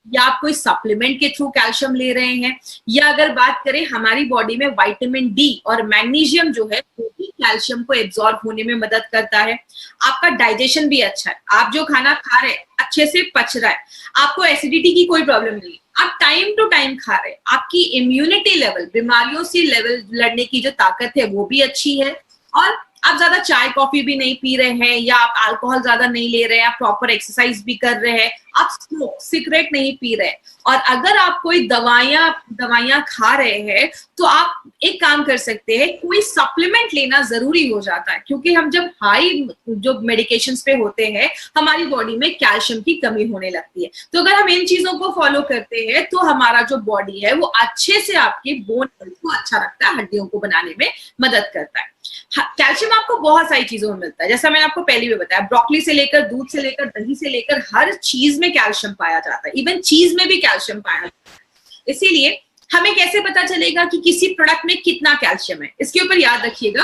S2: या आप कोई सप्लीमेंट के थ्रू कैल्शियम ले रहे हैं, या अगर बात करें हमारी बॉडी में विटामिन डी और मैग्नीशियम जो है वो भी कैल्शियम को एब्जॉर्ब होने में मदद करता है। आपका डाइजेशन भी अच्छा है, आप जो खाना खा रहे हैं अच्छे से पच रहा है, आपको एसिडिटी की कोई प्रॉब्लम नहीं, आप टाइम टू टाइम खा रहे हैं, आपकी इम्यूनिटी लेवल, बीमारियों से लेवल लड़ने की जो ताकत है वो भी अच्छी है, और आप ज्यादा चाय कॉफी भी नहीं पी रहे हैं, या आप अल्कोहल ज्यादा नहीं ले रहे हैं, आप प्रॉपर एक्सरसाइज भी कर रहे हैं, आप स्मोक सिगरेट नहीं पी रहे हैं, और अगर आप कोई दवाइयां खा रहे हैं तो आप एक काम कर सकते हैं, कोई सप्लीमेंट लेना जरूरी हो जाता है, क्योंकि हम जब हाई जो मेडिकेशंस पे होते हैं हमारी बॉडी में कैल्शियम की कमी होने लगती है। तो अगर हम इन चीजों को फॉलो करते हैं तो हमारा जो बॉडी है वो अच्छे से आपके बोन हेल्थ को अच्छा रखता है, हड्डियों को बनाने में मदद करता है। कैल्शियम आपको बहुत सारी चीजों में मिलता है, जैसा मैंने आपको पहले भी बताया, ब्रोकली से लेकर, दूध से लेकर, दही से लेकर, हर चीज में कैल्शियम पाया जाता है, इवन चीज में भी कैल्शियम पाया जाता है। इसीलिए हमें कैसे पता चलेगा कि किसी प्रोडक्ट में कितना कैल्शियम है, इसके ऊपर याद रखिएगा,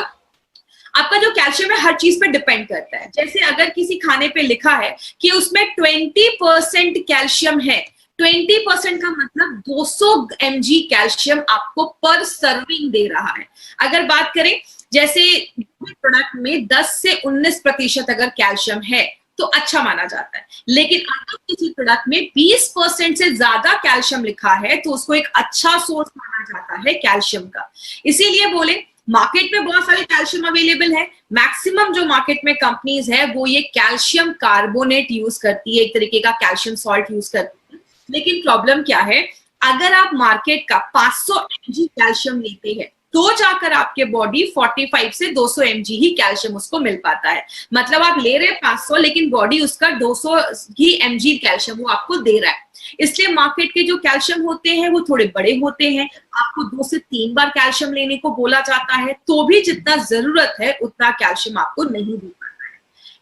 S2: आपका जो कैल्शियम है हर चीज पे डिपेंड करता है। जैसे अगर किसी खाने पे लिखा है कि उसमें 20% कैल्शियम है, 20% का मतलब 200 mg कैल्शियम आपको पर सर्विंग दे रहा है। अगर बात करें जैसे प्रोडक्ट में 10 से 19% अगर कैल्शियम है तो अच्छा माना जाता है, लेकिन अगर किसी प्रोडक्ट में 20% से ज्यादा कैल्शियम लिखा है तो उसको एक अच्छा सोर्स माना जाता है कैल्शियम का। इसीलिए बोले मार्केट में बहुत सारे कैल्शियम अवेलेबल है, मैक्सिमम जो मार्केट में कंपनीज है वो ये कैल्शियम कार्बोनेट यूज करती है, एक तरीके का कैल्शियम सॉल्ट यूज करती है। लेकिन प्रॉब्लम क्या है, अगर आप मार्केट का 500 mg कैल्शियम लेते हैं तो जाकर आपके बॉडी 45 से 200 mg ही कैल्शियम उसको मिल पाता है। मतलब आप ले रहे हैं 500 लेकिन बॉडी उसका 200 ही mg कैल्शियम वो आपको दे रहा है। इसलिए मार्केट के जो कैल्शियम होते हैं वो थोड़े बड़े होते हैं, आपको 2 से 3 बार कैल्शियम लेने को बोला जाता है, तो भी जितना जरूरत है उतना कैल्शियम आपको नहीं मिल पाता है।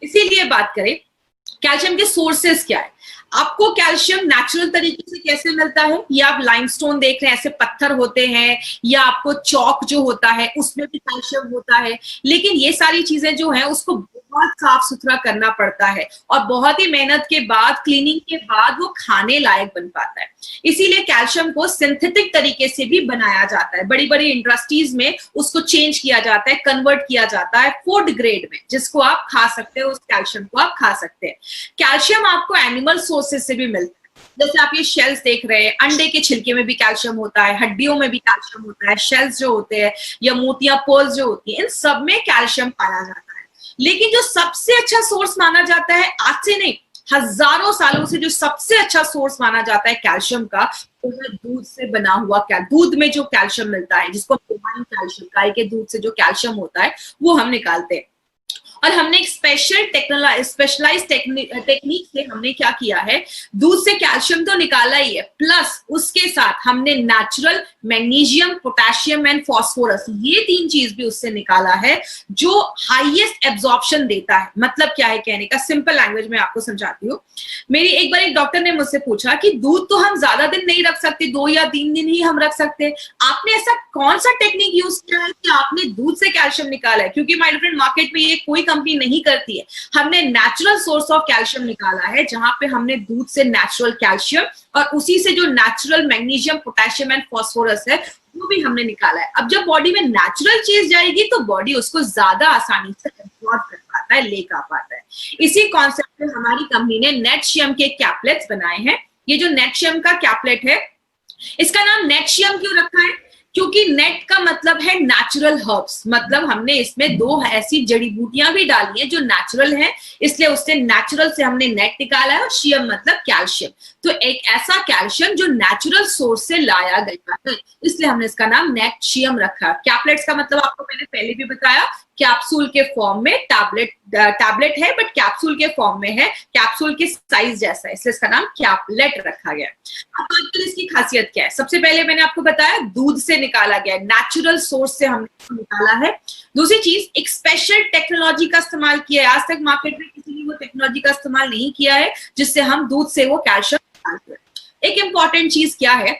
S2: इसीलिए बात करें कैल्शियम के सोर्सेस क्या है। आपको कैल्शियम नेचुरल तरीके से कैसे मिलता है, या आप लाइमस्टोन देख रहे हैं ऐसे पत्थर होते हैं, या आपको चौक जो होता है उसमें भी कैल्शियम होता है। लेकिन ये सारी चीजें जो है उसको बहुत साफ सुथरा करना पड़ता है और बहुत ही मेहनत के बाद, क्लीनिंग के बाद वो खाने लायक बन पाता है। इसीलिए कैल्शियम को सिंथेटिक तरीके से भी बनाया जाता है, बड़ी बड़ी इंडस्ट्रीज में उसको चेंज किया जाता है, कन्वर्ट किया जाता है फूड ग्रेड में, जिसको आप खा सकते हो, उस कैल्शियम को आप खा सकते हैं। कैल्शियम आपको एनिमल सोर्सेस से भी मिलता है, जैसे आप ये शेल्स देख रहे हैं, अंडे के छिलके में भी कैल्शियम होता है, हड्डियों में भी कैल्शियम होता है, शेल्स जो होते हैं या मोतियां पर्ल्स जो होती है, इन सब में कैल्शियम पाया जाता है। लेकिन जो सबसे अच्छा सोर्स माना जाता है, आज से नहीं हजारों सालों से जो सबसे अच्छा सोर्स माना जाता है कैल्शियम का, वो है दूध से बना हुआ दूध में जो कैल्शियम मिलता है, जिसको बोवाइन कैल्शियम, गाय के दूध से जो कैल्शियम होता है वो हम निकालते हैं। और हमने एक स्पेशलाइज टेक्निक से हमने क्या किया है, दूध से कैल्शियम तो निकाला ही है, प्लस उसके साथ हमने natural magnesium, potassium and phosphorus, ये 3 चीज भी उससे निकाला है जो हाईएस्ट एब्जॉर्प्शन देता है। मतलब क्या है कहने का, सिंपल लैंग्वेज में आपको समझाती हूँ। मेरी एक बार एक डॉक्टर ने मुझसे पूछा कि दूध तो हम ज्यादा दिन नहीं रख सकते, 2 या 3 दिन ही हम रख सकते हैं, आपने ऐसा कौन सा टेक्निक यूज किया है कि आपने दूध से कैल्शियम निकाला है? क्योंकि माय फ्रेंड मार्केट में ये कोई कंपनी नहीं करती है। हमने नेचुरल सोर्स ऑफ कैल्शियम निकाला है, जहां पे हमने दूध से नेचुरल कैल्शियम और उसी से जो natural magnesium, potassium and phosphorus है वो भी हमने निकाला है। अब जब बॉडी में नेचुरल चीज जाएगी तो बॉडी उसको ज्यादा आसानी से एब्जॉर्ब कर पाता है, ले पाता है। इसी कॉन्सेप्ट में हमारी कंपनी ने नेटशियम के कैप्लेट्स बनाए हैं। ये जो नेटशियम का कैप्लेट है, इसका नाम नेटशियम क्यों रखा है? क्योंकि नेट का मतलब है नेचुरल हर्ब्स, मतलब हमने इसमें 2 ऐसी जड़ी बूटियां भी डाली हैं जो नेचुरल हैं, इसलिए उससे नेचुरल से हमने नेट निकाला है। और शियम मतलब कैल्शियम, तो एक ऐसा कैल्शियम जो नेचुरल सोर्स से लाया गया है, इसलिए हमने इसका नाम नेटशियम रखा। कैप्लेट्स का मतलब आपको मैंने पहले भी बताया, कैप्सूल के फॉर्म में, टैबलेट है बट कैप्सूल के फॉर्म में है, कैप्सूल के साइज जैसा है, इसलिए इसका नाम कैप्लेट रखा गया। अब बात करें इसकी खासियत क्या है। सबसे पहले मैंने आपको बताया दूध से निकाला गया, नेचुरल सोर्स से हमने इसको निकाला है। दूसरी चीज, एक स्पेशल टेक्नोलॉजी का इस्तेमाल किया है। आज तक मार्केट में किसी ने वो टेक्नोलॉजी का इस्तेमाल नहीं किया है जिससे हम दूध से वो कैल्शियम निकालते हैं। एक इंपॉर्टेंट चीज क्या है,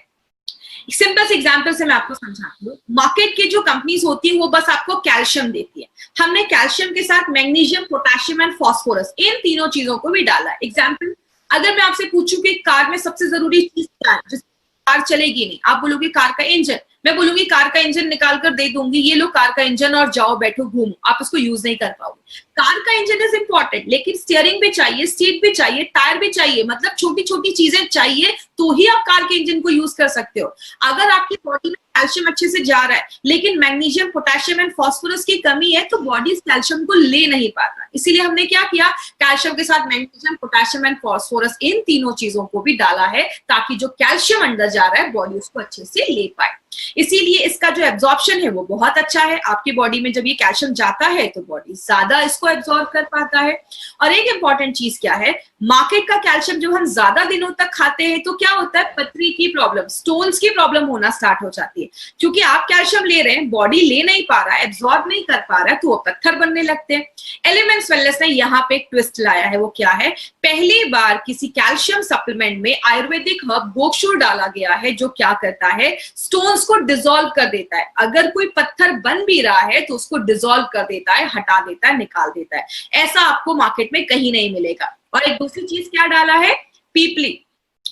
S2: सिंपल से एग्जांपल से मैं आपको समझाती हूँ। मार्केट की जो कंपनीज होती है वो बस आपको कैल्शियम देती है, हमने कैल्शियम के साथ मैग्नीशियम, पोटेशियम एंड फॉस्फोरस, इन तीनों चीजों को भी डाला है। एग्जांपल, अगर मैं आपसे पूछूं कि कार में सबसे जरूरी चीज क्या है जिससे कार चलेगी नहीं, आप बोलोगे कार का इंजन, मैं बोलूंगी कार का इंजन निकाल कर दे दूंगी, ये लो कार का इंजन और जाओ बैठो घूमो, आप उसको यूज नहीं कर पाओगे। कार का इंजन इज इंपॉर्टेंट, लेकिन स्टीयरिंग भी चाहिए, सीट भी चाहिए, टायर भी चाहिए, मतलब छोटी छोटी चीजें चाहिए तो ही आप कार के इंजन को यूज कर सकते हो। अगर आपकी बॉडी में कैल्शियम अच्छे से जा रहा है लेकिन मैग्नीशियम, पोटेशियम एंड फॉस्फोरस की कमी है तो बॉडी कैल्शियम को ले नहीं पाता। इसीलिए हमने क्या किया, कैल्शियम के साथ मैग्नीशियम, पोटेशियम एंड फॉस्फोरस, इन तीनों चीजों को भी डाला है ताकि जो कैल्शियम अंदर जा रहा है बॉडी उसको अच्छे से ले पाए। इसीलिए इसका जो एब्जॉर्प्शन है वो बहुत अच्छा है। आपकी बॉडी में जब ये कैल्शियम जाता है तो बॉडी ज्यादा इसको एब्जॉर्ब कर पाता है। और एक इंपॉर्टेंट चीज क्या है, मार्केट का कैल्शियम जब हम ज्यादा दिनों तक खाते हैं तो क्या होता है, पथरी की प्रॉब्लम, स्टोन्स की प्रॉब्लम होना स्टार्ट हो जाती है। क्योंकि आप कैल्शियम ले रहे हैं, बॉडी ले नहीं पा रहा है, एब्जॉर्ब नहीं कर पा रहा है, तो वो पत्थर बनने लगते हैं। एलिमेंट्स वेलनेस ने यहाँ पे एक ट्विस्ट लाया है, वो क्या है, पहली बार किसी कैल्शियम सप्लीमेंट में आयुर्वेदिक हर्ब गोक्षुर डाला गया है जो क्या करता है, स्टोन्स को डिसॉल्व कर देता है। अगर कोई पत्थर बन भी रहा है तो उसको डिसॉल्व कर देता है, हटा देता है, निकाल देता है। ऐसा आपको मार्केट में कहीं नहीं मिलेगा। और एक दूसरी चीज क्या डाला है, पीपली।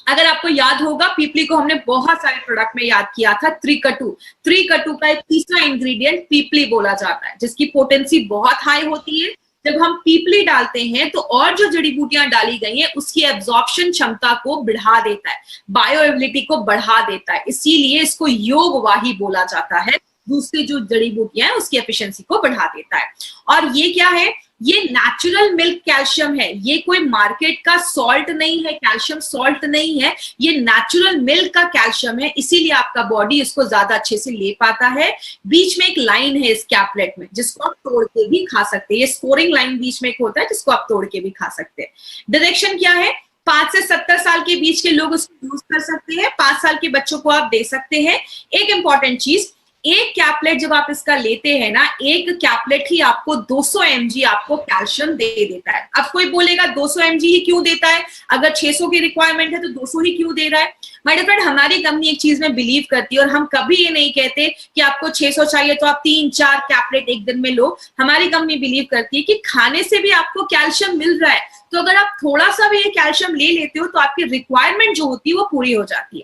S2: अगर आपको याद होगा, पीपली को हमने बहुत सारे प्रोडक्ट में याद किया था, त्रिकटु का एक तीसरा इंग्रेडिएंट पीपली बोला जाता है, जिसकी पोटेंसी बहुत हाई होती है। जब हम पीपली डालते हैं तो और जो जड़ी बूटियां डाली गई हैं उसकी एब्जॉर्प्शन क्षमता को बढ़ा देता है, बायोएबिलिटी को बढ़ा देता है। इसीलिए इसको योगवाही बोला जाता है। दूसरी जो जड़ी बूटियां हैं उसकी एफिशिएंसी को बढ़ा देता है। और ये क्या है, ये नेचुरल मिल्क कैल्शियम है, ये कोई मार्केट का सॉल्ट नहीं है, कैल्शियम सॉल्ट नहीं है, ये नेचुरल मिल्क का कैल्शियम है, इसीलिए आपका बॉडी इसको ज्यादा अच्छे से ले पाता है। बीच में एक लाइन है इस कैपलेट में जिसको आप तोड़ के भी खा सकते हैं, ये स्कोरिंग लाइन बीच में एक होता है जिसको आप तोड़ के भी खा सकते हैं। डायरेक्शन क्या है, 5 से 70 साल के बीच के लोग उसको यूज कर सकते हैं, 5 साल के बच्चों को आप दे सकते हैं। एक इंपॉर्टेंट चीज, एक कैपलेट जब आप इसका लेते हैं ना, एक कैपलेट ही आपको 200 mg आपको कैल्शियम दे देता है। अब कोई बोलेगा 200 mg ही क्यों देता है, अगर 600 की रिक्वायरमेंट है तो 200 ही क्यों दे रहा है। माय डियर फ्रेंड, हमारी कंपनी एक चीज में बिलीव करती है और हम कभी ये नहीं कहते कि आपको 600 चाहिए तो आप 3-4 कैपलेट एक दिन में लो। हमारी कंपनी बिलीव करती है कि खाने से भी आपको कैल्शियम मिल रहा है, तो अगर आप थोड़ा सा भी ये कैल्शियम ले लेते हो तो आपकी रिक्वायरमेंट जो होती है वो पूरी हो जाती है।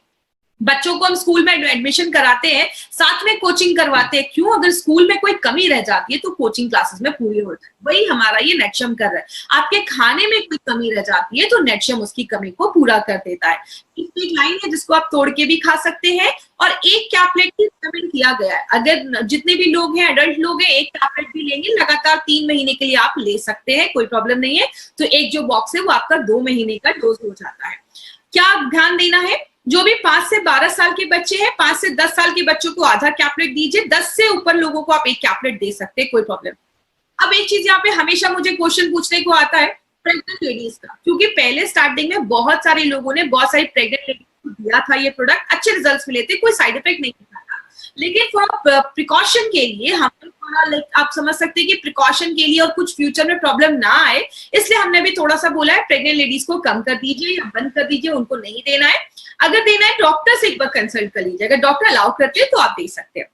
S2: बच्चों को हम स्कूल में एडमिशन कराते हैं, साथ में कोचिंग करवाते हैं, क्यों, अगर स्कूल में कोई कमी रह जाती है तो कोचिंग क्लासेस में पूरी हो जाती है। वही हमारा ये नेटशम कर रहा है। आपके खाने में कोई कमी रह जाती है तो नेटशम उसकी कमी को पूरा कर देता है। एक लाइन है जिसको आप तोड़ के भी खा सकते हैं और एक कैपलेट ही रिकमेंड किया गया है। अगर जितने भी लोग हैं, एडल्ट लोग हैं, एक कैपलेट भी लेंगे लगातार 3 महीने के लिए आप ले सकते हैं, कोई प्रॉब्लम नहीं है। तो एक जो बॉक्स है वो आपका 2 महीने का डोज हो जाता है। क्या ध्यान देना है, जो भी 5 से 12 साल के बच्चे हैं, 5 से 10 साल के बच्चों को आधा कैपलेट दीजिए, 10 से ऊपर लोगों को आप एक कैपलेट दे सकते हैं, कोई प्रॉब्लम। अब एक चीज यहाँ पे हमेशा मुझे क्वेश्चन पूछने को आता है प्रेग्नेंट लेडीज का, क्योंकि पहले स्टार्टिंग में बहुत सारे लोगों ने बहुत सारी प्रेग्नेंट लेडीज को दिया था ये प्रोडक्ट, अच्छे रिजल्ट्स मिले थे, कोई साइड इफेक्ट नहीं था। लेकिन फॉर प्रिकॉशन के लिए हम थोड़ा आप समझ सकते हैं कि प्रिकॉशन के लिए और कुछ फ्यूचर में प्रॉब्लम ना आए, इसलिए हमने भी थोड़ा सा बोला है प्रेग्नेंट लेडीज को कम कर दीजिए या बंद कर दीजिए, उनको नहीं देना है। अगर देना है डॉक्टर से एक बार कंसल्ट कर लीजिए, अगर डॉक्टर अलाउ करते हैं तो आप दे सकते हैं।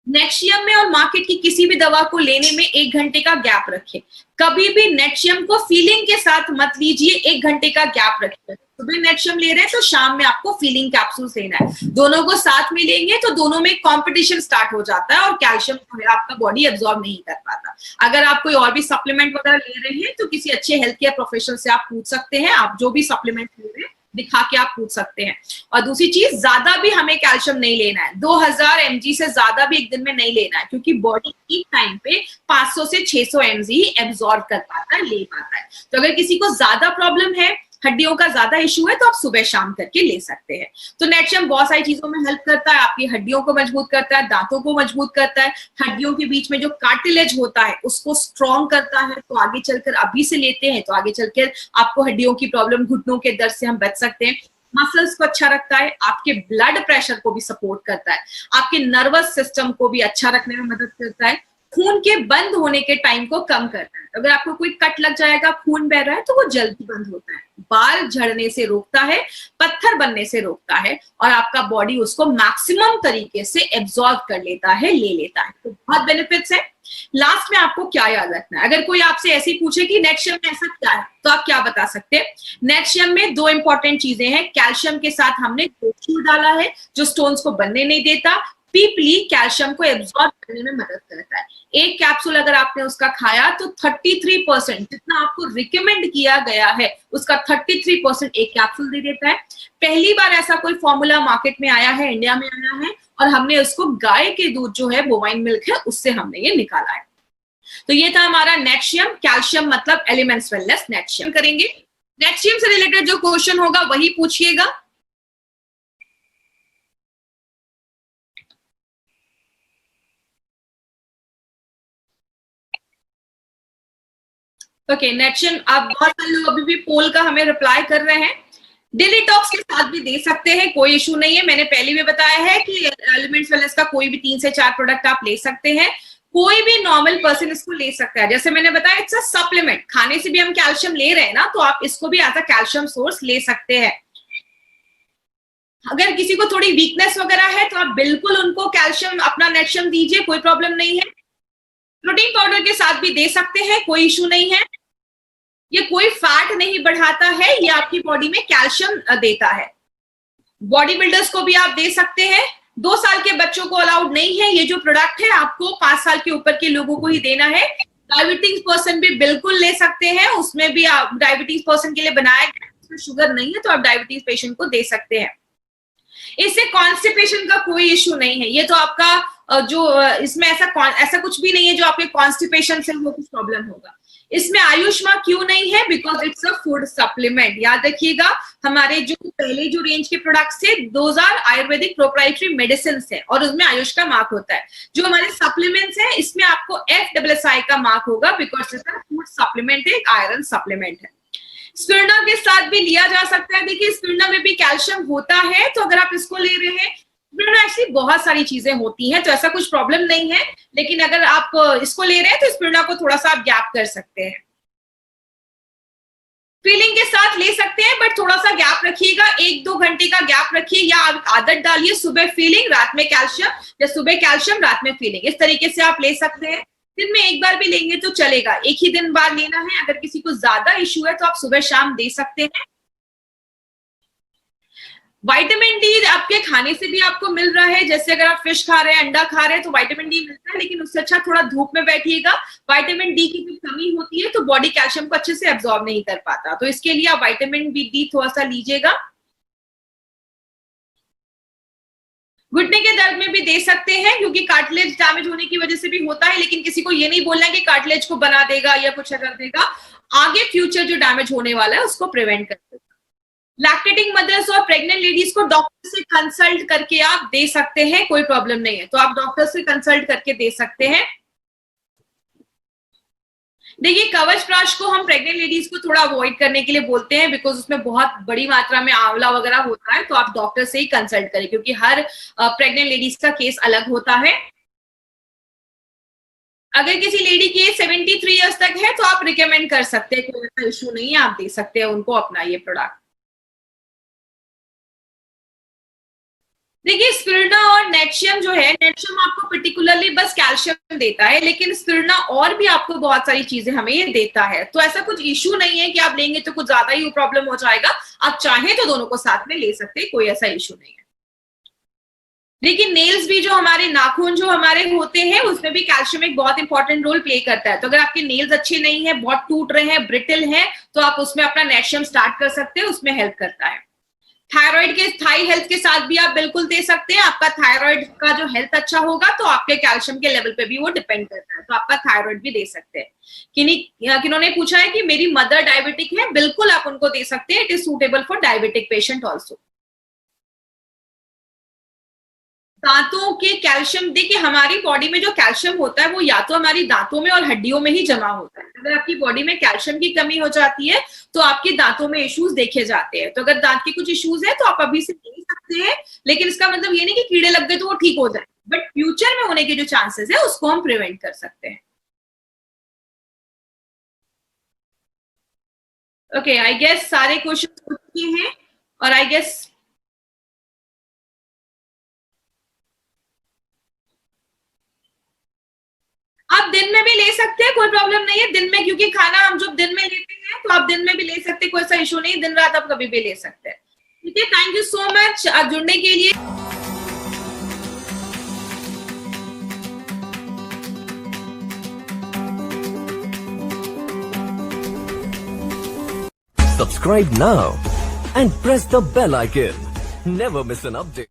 S2: नेक्शियम में और मार्केट की किसी भी दवा को लेने में 1 घंटे का गैप रखें। कभी भी नेक्शियम को फीलिंग के साथ मत लीजिए, 1 घंटे का गैप रखिए। सुबह नेक्शियम ले रहे हैं तो शाम में आपको फीलिंग कैप्सूल लेना है, दोनों को साथ में लेंगे तो दोनों में कंपटीशन स्टार्ट हो जाता है और कैल्शियम जो है आपका बॉडी एब्जॉर्ब नहीं कर पाता। अगर आप कोई और भी सप्लीमेंट वगैरह ले रहे हैं तो किसी अच्छे हेल्थ केयर प्रोफेशनल से आप पूछ सकते हैं, आप जो भी सप्लीमेंट ले रहे हैं दिखा के आप पूछ सकते हैं। और दूसरी चीज, ज्यादा भी हमें कैल्शियम नहीं लेना है, 2000 mg से ज्यादा भी एक दिन में नहीं लेना है, क्योंकि बॉडी एक टाइम पे 500 से 600 mg ही एब्जॉर्ब कर पाता है, ले पाता है। तो अगर किसी को ज्यादा प्रॉब्लम है, हड्डियों का ज्यादा इशू है, तो आप सुबह शाम करके ले सकते हैं। तो नेक्शियम बहुत सारी चीजों में हेल्प करता है, आपकी हड्डियों को मजबूत करता है, दांतों को मजबूत करता है, हड्डियों के बीच में जो कार्टिलेज होता है उसको स्ट्रॉन्ग करता है। तो आगे चलकर अभी से लेते हैं तो आगे चलकर आपको हड्डियों की प्रॉब्लम, घुटनों के दर्द से हम बच सकते हैं। मसल्स को अच्छा रखता है, आपके ब्लड प्रेशर को भी सपोर्ट करता है, आपके नर्वस सिस्टम को भी अच्छा रखने में मदद करता है, खून के बंद होने के टाइम को कम करता है। अगर आपको कोई कट लग जाएगा, खून बह रहा है, तो वो जल्दी बंद होता है। बाल झड़ने से रोकता है, पत्थर बनने से रोकता है और आपका बॉडी उसको मैक्सिमम तरीके से एब्जॉर्ब कर लेता है, ले लेता है। तो बहुत बेनिफिट्स है। लास्ट में आपको क्या याद रखना है, अगर कोई आपसे ऐसे ही पूछे कि नेक्शियम में ऐसा क्या है, तो आप क्या बता सकते हैं। नेक्शियम में 2 इंपॉर्टेंट चीजें हैं। कैल्शियम के साथ हमने कैल्शियम डाला है जो स्टोन्स को बनने नहीं देता, पीपली कैल्शियम को एब्जॉर्ब करने में मदद करता है। एक कैप्सूल अगर आपने उसका खाया तो 33% जितना आपको रिकमेंड किया गया है उसका 33% एक कैप्सूल दे देता है। पहली बार ऐसा कोई फॉर्मूला मार्केट में आया है, इंडिया में आया है, और हमने उसको गाय के दूध जो है, बोवाइन मिल्क है, उससे हमने ये निकाला है। तो ये था हमारा नेक्शियम। कैल्शियम मतलब एलिमेंट्स वेलनेस नेक्शियम करेंगे। नेक्शियम से रिलेटेड जो क्वेश्चन होगा वही पूछिएगा। ओके, नेक्शियम। अब बहुत सारे लोग अभी भी पोल का हमें रिप्लाई कर रहे हैं। डिलीटॉक्स के साथ भी दे सकते हैं, कोई इशू नहीं है। मैंने पहले भी बताया है कि एलिमेंट्स वेलनेस का कोई भी 3 से 4 प्रोडक्ट आप ले सकते हैं, कोई भी नॉर्मल पर्सन इसको ले सकता है। जैसे मैंने बताया, इट्स अ सप्लीमेंट, खाने से भी हम कैल्शियम ले रहे हैं ना, तो आप इसको भी एज अ कैल्शियम सोर्स ले सकते हैं। अगर किसी को थोड़ी वीकनेस वगैरह है तो आप बिल्कुल उनको कैल्शियम, अपना नेक्शियम दीजिए, कोई प्रॉब्लम नहीं है। प्रोटीन पाउडर के साथ भी दे सकते हैं, कोई इशू नहीं है। ये कोई फैट नहीं बढ़ाता है, ये आपकी बॉडी में कैल्शियम देता है। बॉडी बिल्डर्स को भी आप दे सकते हैं। 2 साल के बच्चों को अलाउड नहीं है ये जो प्रोडक्ट है, आपको 5 साल के ऊपर के लोगों को ही देना है। डायबिटीज पर्सन भी बिल्कुल ले सकते हैं, उसमें भी आप डायबिटीज पर्सन के लिए बनाया गया, उसमें शुगर नहीं है तो आप डायबिटीज पेशेंट को दे सकते हैं। इससे कॉन्स्टिपेशन का कोई इश्यू नहीं है, ये तो आपका इसमें ऐसा कुछ भी नहीं है जो आपके कॉन्स्टिपेशन से वो कुछ प्रॉब्लम होगा। इसमें आयुष्मा क्यों नहीं है? Because it's a food supplement. याद रखिएगा, हमारे जो पहले जो रेंज के प्रोडक्ट्स थे those are ayurvedic proprietary medicine है और उसमें आयुष का मार्क होता है। जो हमारे सप्लीमेंट्स है इसमें आपको FSSAI का मार्क होगा because it's a food supplement है, एक आयरन सप्लीमेंट है। स्पिरुलिना के साथ भी लिया जा सकता है। देखिए स्पिरुलिना में भी कैल्शियम होता है, तो अगर आप इसको ले रहे हैं, स्पिरुलिना एक्चुअली बहुत सारी चीजें होती हैं तो ऐसा कुछ प्रॉब्लम नहीं है, लेकिन अगर आप इसको ले रहे हैं तो स्पिरुलिना को थोड़ा सा आप गैप कर सकते हैं। फीलिंग के साथ ले सकते हैं बट थोड़ा सा गैप रखिएगा, 1-2 घंटे का गैप रखिए, या आप आदत डालिए सुबह फीलिंग रात में कैल्शियम, या सुबह कैल्शियम रात में फीलिंग, इस तरीके से आप ले सकते हैं। दिन में एक बार भी लेंगे तो चलेगा, एक ही दिन बाद लेना है। अगर किसी को ज्यादा इश्यू है तो आप सुबह शाम दे सकते हैं। विटामिन डी आपके खाने से भी आपको मिल रहा है, जैसे अगर आप फिश खा रहे हैं, अंडा खा रहे हैं तो विटामिन डी मिलता है, लेकिन उससे अच्छा थोड़ा धूप में बैठिएगा। विटामिन डी की जब कमी होती है तो बॉडी कैल्शियम को अच्छे से एब्जॉर्ब नहीं कर पाता, तो इसके लिए आप विटामिन डी थोड़ा सा लीजिएगा। घुटने के दर्द में भी दे सकते हैं क्योंकि कार्टिलेज डैमेज होने की वजह से भी होता है, लेकिन किसी को ये नहीं बोलना है कि कार्टिलेज को बना देगा या कुछ कर देगा, आगे फ्यूचर जो डैमेज होने वाला है उसको प्रिवेंट कर देगा। लैक्टेटिंग मदर्स और प्रेग्नेंट लेडीज को डॉक्टर से कंसल्ट करके आप दे सकते हैं, कोई प्रॉब्लम नहीं है, तो आप डॉक्टर से कंसल्ट करके दे सकते हैं। देखिए कवच प्राश को हम प्रेग्नेंट लेडीज को थोड़ा अवॉइड करने के लिए बोलते हैं बिकॉज उसमें बहुत बड़ी मात्रा में आंवला वगैरह होता है, तो आप डॉक्टर से ही कंसल्ट करें क्योंकि हर प्रेग्नेंट लेडीज का केस अलग होता है। अगर किसी लेडी की एज 73 ईयर्स तक है तो आप रिकमेंड कर सकते हैं, कोई ऐसा इशू नहीं है, आप दे सकते हैं उनको अपना ये प्रोडक्ट। देखिए स्पिरुलिना और नेटशियम जो है, नेटशियम आपको पर्टिकुलरली बस कैल्शियम देता है, लेकिन स्पिरुलिना और भी आपको बहुत सारी चीजें हमें ये देता है, तो ऐसा कुछ इशू नहीं है कि आप लेंगे तो कुछ ज्यादा ही प्रॉब्लम हो जाएगा। आप चाहें तो दोनों को साथ में ले सकते हैं, कोई ऐसा इशू नहीं है। लेकिन नेल्स भी जो हमारे नाखून जो हमारे होते हैं उसमें भी कैल्शियम एक बहुत इंपॉर्टेंट रोल प्ले करता है, तो अगर आपके नेल्स अच्छे नहीं है, बहुत टूट रहे हैं, ब्रिटल है, तो आप उसमें अपना नेटशियम स्टार्ट कर सकते हैं, उसमें हेल्प करता है। थायराइड के थाई हेल्थ के साथ भी आप बिल्कुल दे सकते हैं। आपका थायराइड का जो हेल्थ अच्छा होगा तो आपके कैल्शियम के लेवल पे भी वो डिपेंड करता है, तो आपका थायराइड भी दे सकते हैं। किन्होंने पूछा है कि मेरी मदर डायबिटिक है, बिल्कुल आप उनको दे सकते हैं, it is suitable for diabetic patient also. दांतों के कैल्शियम, देखिए हमारी बॉडी में जो कैल्शियम होता है वो या तो हमारी दांतों में और हड्डियों में ही जमा होता है। अगर आपकी बॉडी में कैल्शियम की कमी हो जाती है तो आपके दांतों में इश्यूज देखे जाते हैं, तो अगर दांत के कुछ इश्यूज है तो आप अभी से ले सकते हैं, लेकिन इसका मतलब ये नहीं कि कीड़े लग गए तो वो ठीक हो जाए, बट फ्यूचर में होने के जो चांसेस है उसको हम प्रिवेंट कर सकते हैं। ओके, आई गेस सारे क्वेश्चन हो चुके हैं, और आई गेस आप दिन में भी ले सकते हैं, कोई प्रॉब्लम नहीं है दिन में, क्योंकि खाना हम जब दिन में लेते हैं तो आप दिन में भी ले सकते हैं, कोई ऐसा इशू नहीं, दिन रात आप कभी भी ले सकते हैं। ठीक है, थैंक यू सो मच जुड़ने के लिए।
S1: Subscribe now and press the bell icon. Never miss an update.